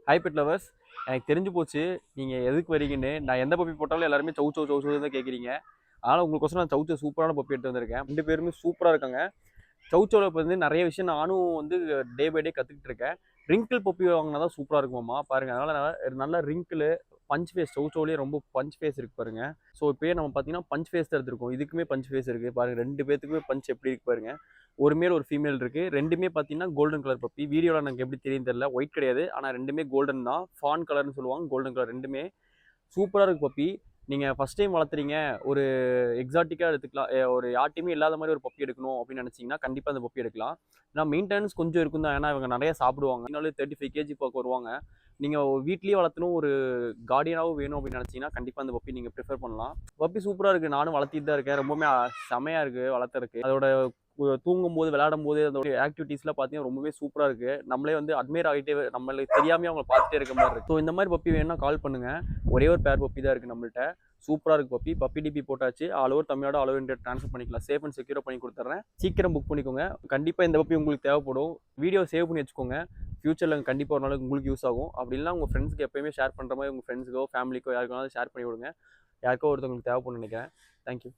Hi bed lovers. எனக்கு தெரிஞ்சு போச்சு நீங்கள் எதுக்கு வரீங்கன்னு. நான் எந்த பப்பி போட்டாலும் எல்லாருமே சவு சவு சவு சவு தான் கேட்குறீங்க. அதனால் உங்களுக்கோசரம் நான் சவுச்சோ சூப்பரான பப்பி எடுத்து வந்திருக்கேன். 2 பேருமே சூப்பராக இருக்காங்க. சவுச்சோவில் இப்போ வந்து நிறைய விஷயம் நானும் வந்து டே பை டே கற்றுக்கிட்டு இருக்கேன். ரிங்கிள் பப்பி வாங்கினா தான் சூப்பராக இருக்குமாம்மா பாருங்கள். அதனால் நல்ல ரிங்கிள் பஞ்ச் ஃபேஸ் சவுச்சோலேயே ரொம்ப பஞ்ச் ஃபேஸ் இருக்குது பாருங்கள். ஸோ இப்போயே நம்ம பார்த்தீங்கன்னா பஞ்ச் ஃபேஸ் தான் எடுத்துருக்கோம். இதுக்குமே பஞ்ச் ஃபேஸ் இருக்குது பாருங்கள். 2 பேத்துக்குமே பஞ்ச் எப்படி இருக்கு பாருங்கள். ஒரு மேல் ஒரு ஃபீமேல் இருக்குது. ரெண்டுமே பார்த்தீங்கன்னா கோல்டன் கலர் பப்பி. வீடியோவில் எனக்கு எப்படி தெரியும் தெரியல, ஒயிட் கிடையாது. ஆனால் ரெண்டுமே கோல்டன் தான். ஃபான் கலர்னு சொல்லுவாங்க, கோல்டன் கலர். ரெண்டுமே சூப்பராக இருக்குது பப்பி. நீங்கள் ஃபஸ்ட் டைம் வளர்த்துறீங்க, ஒரு எக்ஸாட்டிக்காக எடுத்துக்கலாம், ஒரு யார்ட்டையுமே இல்லாத மாதிரி ஒரு பப்பி எடுக்கணும் அப்படின்னு நினச்சிங்கன்னா கண்டிப்பாக அந்த பப்பி எடுக்கலாம். ஏன்னா மெயின்டெனன்ஸ் கொஞ்சம் இருக்கும் தான். ஏன்னா இவங்க நிறைய சாப்பிடுவாங்க. இதனால 35 கேஜி பார்க்க வருவாங்க. நீங்கள் வீட்லேயே வளர்த்தணும், ஒரு கார்டியனாகவும் வேணும் அப்படின்னு நினச்சிங்கன்னா கண்டிப்பாக அந்த பப்பி நீங்கள் ப்ரிஃபர் பண்ணலாம். பப்பி சூப்பராக இருக்குது. நானும் வளர்த்திட்டு தான் இருக்கேன். ரொம்பவுமே செமையாக இருக்குது வளர்த்துறதுக்கு. அதோட தூங்கும்போது விளையாடும் போது அதோட ஆக்டிவிட்டீஸ்லாம் பார்த்தீங்கன்னா ரொம்பவே சூப்பராக இருக்குது. நம்மளே வந்து அட்மையர் ஆகிட்டே, நம்மளுக்கு தெரியாமே அவங்களை பார்த்துட்டே இருக்க மாதிரி இருக்குது. ஸோ இந்த மாதிரி பப்பி வேணும்னா கால் பண்ணுங்கள். ஒரே ஒரு பேர் பப்பி தான் இருக்குது நம்மள்ட்ட. சூப்பராக இருக்குது பப்பி. பப்பி டிபி போட்டாச்சு. All over Tamil Nadu, all over India transfer பண்ணிக்கலாம். சேஃப் அண்ட் செக்யூராக பண்ணி கொடுத்துட்றேன். சீக்கிரம் புக் பண்ணிக்கோங்க. கண்டிப்பாக இந்த பப்பி உங்களுக்கு தேவைப்படும். வீடியோ சேவ் பண்ணி வச்சுக்கோங்க. ஃபியூச்சரில் கண்டிப்பாக ஒரு நாளைக்கு உங்களுக்கு யூஸ் ஆகும். அப்படி இல்லைனா உங்கள் ஃப்ரெண்ட்ஸ்க்கு எப்போயுமே ஷேர் பண்ணுற மாதிரி உங்கள் ஃப்ரெண்ட்ஸுக்கோ ஃபேமிலிக்கோ யாருக்காவது ஷேர் பண்ணி விடுங்க. யாருக்கோ ஒருத்தவங்களுக்கு தேவைப்படும்னு நினைக்கிறேன். தேங்க்யூ.